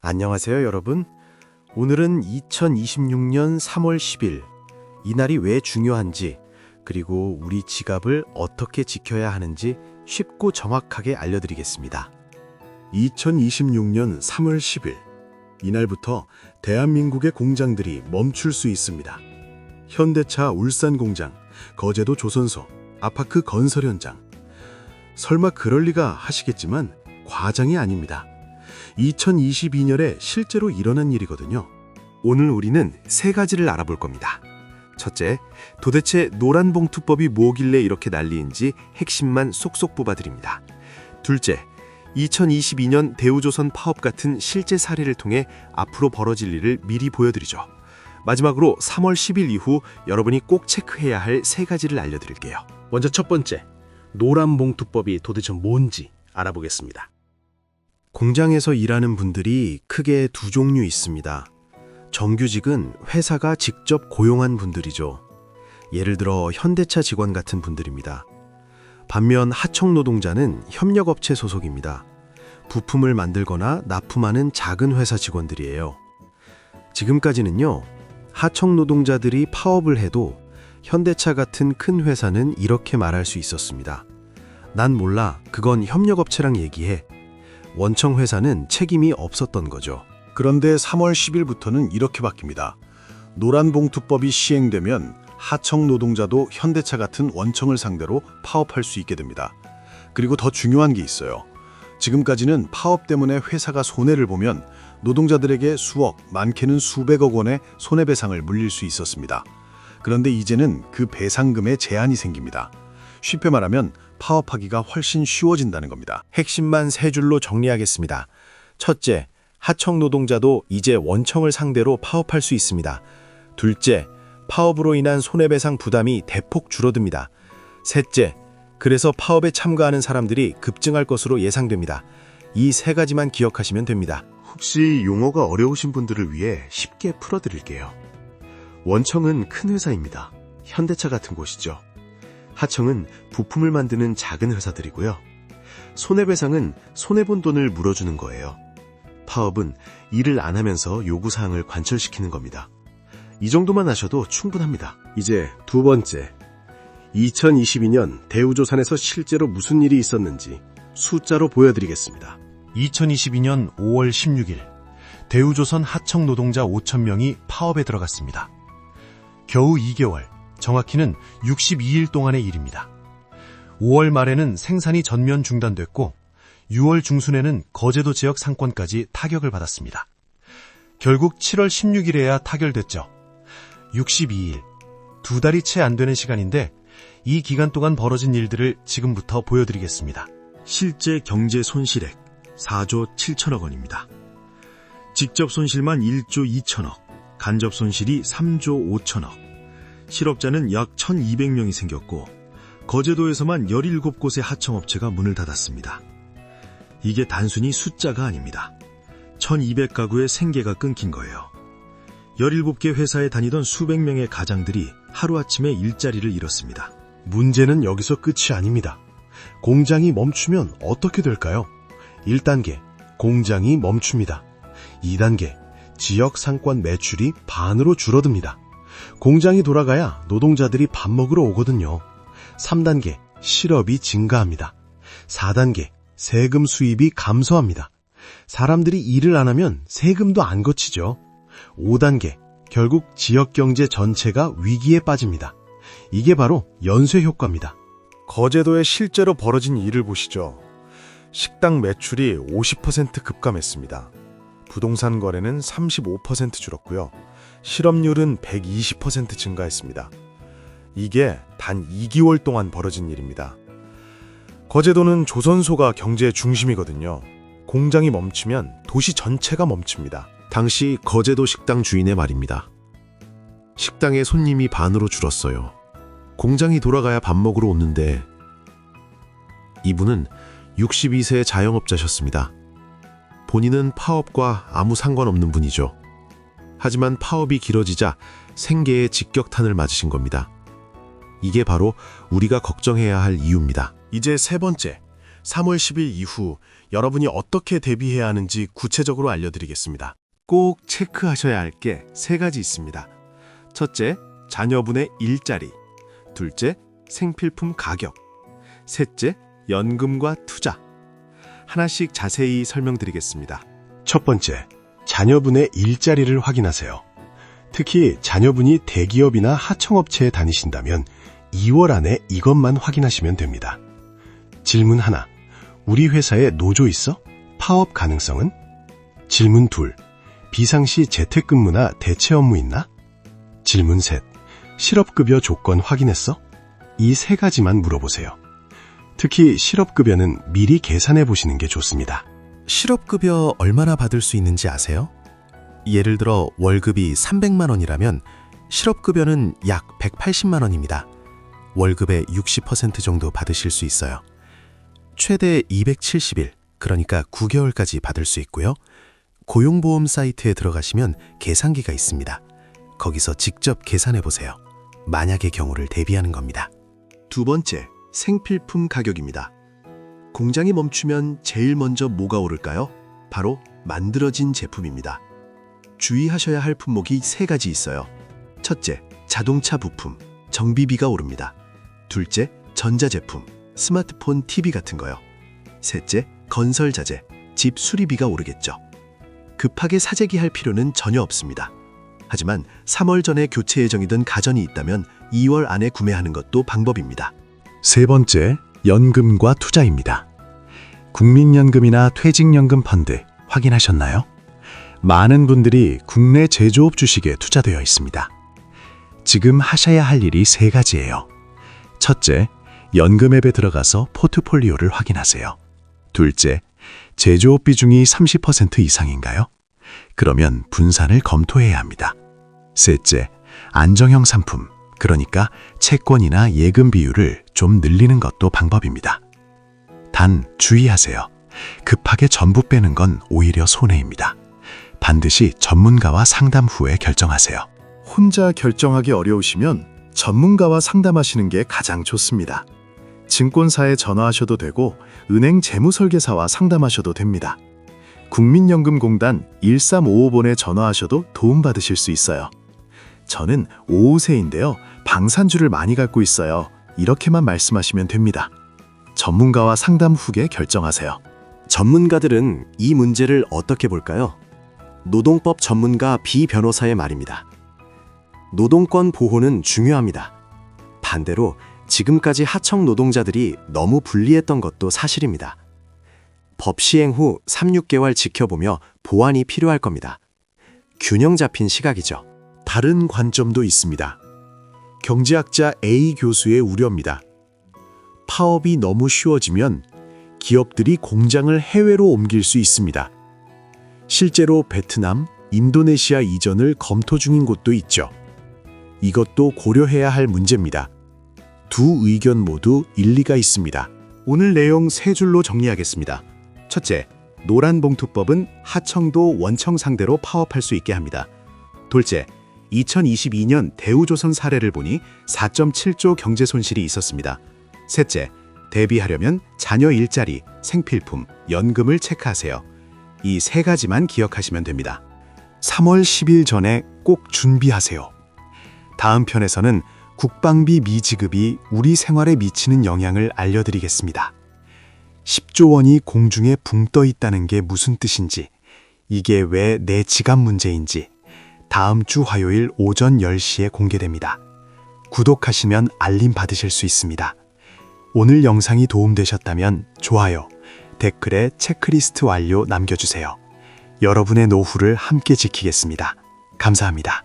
안녕하세요, 여러분. 오늘은 2026년 3월 10일. 이날이 왜 중요한지, 그리고 우리 지갑을 어떻게 지켜야 하는지 쉽고 정확하게 알려드리겠습니다. 2026년 3월 10일, 이날부터 대한민국의 공장들이 멈출 수 있습니다. 현대차 울산 공장, 거제도 조선소, 아파크 건설 현장. 설마 그럴 리가 하시겠지만 과장이 아닙니다. 2022년에 실제로 일어난 일이거든요. 오늘 우리는 세 가지를 알아볼 겁니다. 첫째, 도대체 노란봉투법이 뭐길래 이렇게 난리인지 핵심만 쏙쏙 뽑아드립니다. 둘째, 2022년 대우조선 파업 같은 실제 사례를 통해 앞으로 벌어질 일을 미리 보여드리죠. 마지막으로 3월 10일 이후 여러분이 꼭 체크해야 할 세 가지를 알려드릴게요. 먼저 첫 번째, 노란봉투법이 도대체 뭔지 알아보겠습니다. 공장에서 일하는 분들이 크게 두 종류 있습니다. 정규직은 회사가 직접 고용한 분들이죠. 예를 들어 현대차 직원 같은 분들입니다. 반면 하청 노동자는 협력업체 소속입니다. 부품을 만들거나 납품하는 작은 회사 직원들이에요. 지금까지는요, 하청 노동자들이 파업을 해도 현대차 같은 큰 회사는 이렇게 말할 수 있었습니다. 난 몰라, 그건 협력업체랑 얘기해. 원청 회사는 책임이 없었던 거죠. 그런데 3월 10일부터는 이렇게 바뀝니다. 노란봉투법이 시행되면 하청 노동자도 현대차 같은 원청을 상대로 파업할 수 있게 됩니다. 그리고 더 중요한 게 있어요. 지금까지는 파업 때문에 회사가 손해를 보면 노동자들에게 수억, 많게는 수백억 원의 손해배상을 물릴 수 있었습니다. 그런데 이제는 그 배상금에 제한이 생깁니다. 쉽게 말하면 파업하기가 훨씬 쉬워진다는 겁니다. 핵심만 세 줄로 정리하겠습니다. 첫째, 하청 노동자도 이제 원청을 상대로 파업할 수 있습니다. 둘째, 파업으로 인한 손해배상 부담이 대폭 줄어듭니다. 셋째, 그래서 파업에 참가하는 사람들이 급증할 것으로 예상됩니다. 이 세 가지만 기억하시면 됩니다. 혹시 용어가 어려우신 분들을 위해 쉽게 풀어드릴게요. 원청은 큰 회사입니다. 현대차 같은 곳이죠. 하청은 부품을 만드는 작은 회사들이고요. 손해배상은 손해본 돈을 물어주는 거예요. 파업은 일을 안 하면서 요구사항을 관철시키는 겁니다. 이 정도만 하셔도 충분합니다. 이제 두 번째, 2022년 대우조선에서 실제로 무슨 일이 있었는지 숫자로 보여드리겠습니다. 2022년 5월 16일 대우조선 하청 노동자 5,000명이 파업에 들어갔습니다. 겨우 2개월, 정확히는 62일 동안의 일입니다. 5월 말에는 생산이 전면 중단됐고 6월 중순에는 거제도 지역 상권까지 타격을 받았습니다. 결국 7월 16일에야 타결됐죠. 62일, 두 달이 채 안 되는 시간인데 이 기간 동안 벌어진 일들을 지금부터 보여드리겠습니다. 실제 경제 손실액 4조 7천억 원입니다. 직접 손실만 1조 2천억, 간접 손실이 3조 5천억, 실업자는 약 1,200명이 생겼고 거제도에서만 17곳의 하청업체가 문을 닫았습니다. 이게 단순히 숫자가 아닙니다. 1,200가구의 생계가 끊긴 거예요. 17개 회사에 다니던 수백 명의 가장들이 하루아침에 일자리를 잃었습니다. 문제는 여기서 끝이 아닙니다. 공장이 멈추면 어떻게 될까요? 1단계, 공장이 멈춥니다. 2단계, 지역 상권 매출이 반으로 줄어듭니다. 공장이 돌아가야 노동자들이 밥 먹으러 오거든요. 3단계, 실업이 증가합니다. 4단계, 세금 수입이 감소합니다. 사람들이 일을 안 하면 세금도 안 거치죠. 5단계, 결국 지역 경제 전체가 위기에 빠집니다. 이게 바로 연쇄 효과입니다. 거제도에 실제로 벌어진 일을 보시죠. 식당 매출이 50% 급감했습니다. 부동산 거래는 35% 줄었고요. 실업률은 120% 증가했습니다. 이게 단 2개월 동안 벌어진 일입니다. 거제도는 조선소가 경제의 중심이거든요. 공장이 멈추면 도시 전체가 멈춥니다. 당시 거제도 식당 주인의 말입니다. 식당에 손님이 반으로 줄었어요. 공장이 돌아가야 밥 먹으러 오는데 이분은 62세 자영업자셨습니다. 본인은 파업과 아무 상관없는 분이죠. 하지만 파업이 길어지자 생계에 직격탄을 맞으신 겁니다. 이게 바로 우리가 걱정해야 할 이유입니다. 이제 세 번째, 3월 10일 이후 여러분이 어떻게 대비해야 하는지 구체적으로 알려드리겠습니다. 꼭 체크하셔야 할 게 세 가지 있습니다. 첫째, 자녀분의 일자리. 둘째, 생필품 가격. 셋째, 연금과 투자. 하나씩 자세히 설명드리겠습니다. 첫 번째, 자녀분의 일자리를 확인하세요. 특히 자녀분이 대기업이나 하청업체에 다니신다면 2월 안에 이것만 확인하시면 됩니다. 질문 하나, 우리 회사에 노조 있어? 파업 가능성은? 질문 둘, 비상시 재택근무나 대체 업무 있나? 질문 셋, 실업급여 조건 확인했어? 이 세 가지만 물어보세요. 특히 실업급여는 미리 계산해 보시는 게 좋습니다. 실업급여 얼마나 받을 수 있는지 아세요? 예를 들어 월급이 300만 원이라면 실업급여는 약 180만 원입니다. 월급의 60% 정도 받으실 수 있어요. 최대 270일, 그러니까 9개월까지 받을 수 있고요. 고용보험 사이트에 들어가시면 계산기가 있습니다. 거기서 직접 계산해 보세요. 만약의 경우를 대비하는 겁니다. 두 번째, 생필품 가격입니다. 공장이 멈추면 제일 먼저 뭐가 오를까요? 바로 만들어진 제품입니다. 주의하셔야 할 품목이 세 가지 있어요. 첫째, 자동차 부품, 정비비가 오릅니다. 둘째, 전자제품, 스마트폰, TV 같은 거요. 셋째, 건설자재, 집 수리비가 오르겠죠. 급하게 사재기 할 필요는 전혀 없습니다. 하지만 3월 전에 교체 예정이던 가전이 있다면 2월 안에 구매하는 것도 방법입니다. 세 번째, 연금과 투자입니다. 국민연금이나 퇴직연금 펀드 확인하셨나요? 많은 분들이 국내 제조업 주식에 투자되어 있습니다. 지금 하셔야 할 일이 세 가지예요. 첫째, 연금 앱에 들어가서 포트폴리오를 확인하세요. 둘째, 제조업 비중이 30% 이상인가요? 그러면 분산을 검토해야 합니다. 셋째, 안정형 상품, 그러니까 채권이나 예금 비율을 좀 늘리는 것도 방법입니다. 단 주의하세요. 급하게 전부 빼는 건 오히려 손해입니다. 반드시 전문가와 상담 후에 결정하세요. 혼자 결정하기 어려우시면 전문가와 상담하시는 게 가장 좋습니다. 증권사에 전화하셔도 되고 은행 재무설계사와 상담하셔도 됩니다. 국민연금공단 1355번에 전화하셔도 도움받으실 수 있어요. 저는 55세인데요. 방산주를 많이 갖고 있어요. 이렇게만 말씀하시면 됩니다. 전문가와 상담 후에 결정하세요. 전문가들은 이 문제를 어떻게 볼까요? 노동법 전문가 비변호사의 말입니다. 노동권 보호는 중요합니다. 반대로 지금까지 하청 노동자들이 너무 불리했던 것도 사실입니다. 법 시행 후 3, 6개월 지켜보며 보완이 필요할 겁니다. 균형 잡힌 시각이죠. 다른 관점도 있습니다. 경제학자 A 교수의 우려입니다. 파업이 너무 쉬워지면 기업들이 공장을 해외로 옮길 수 있습니다. 실제로 베트남, 인도네시아 이전을 검토 중인 곳도 있죠. 이것도 고려해야 할 문제입니다. 두 의견 모두 일리가 있습니다. 오늘 내용 세 줄로 정리하겠습니다. 첫째, 노란봉투법은 하청도 원청 상대로 파업할 수 있게 합니다. 둘째, 2022년 대우조선 사례를 보니 4.7조 경제 손실이 있었습니다. 셋째, 대비하려면 자녀 일자리, 생필품, 연금을 체크하세요. 이 세 가지만 기억하시면 됩니다. 3월 10일 전에 꼭 준비하세요. 다음 편에서는 국방비 미지급이 우리 생활에 미치는 영향을 알려드리겠습니다. 10조 원이 공중에 붕 떠 있다는 게 무슨 뜻인지, 이게 왜 내 지갑 문제인지 다음 주 화요일 오전 10시에 공개됩니다. 구독하시면 알림 받으실 수 있습니다. 오늘 영상이 도움되셨다면 좋아요, 댓글에 체크리스트 완료 남겨주세요. 여러분의 노후를 함께 지키겠습니다. 감사합니다.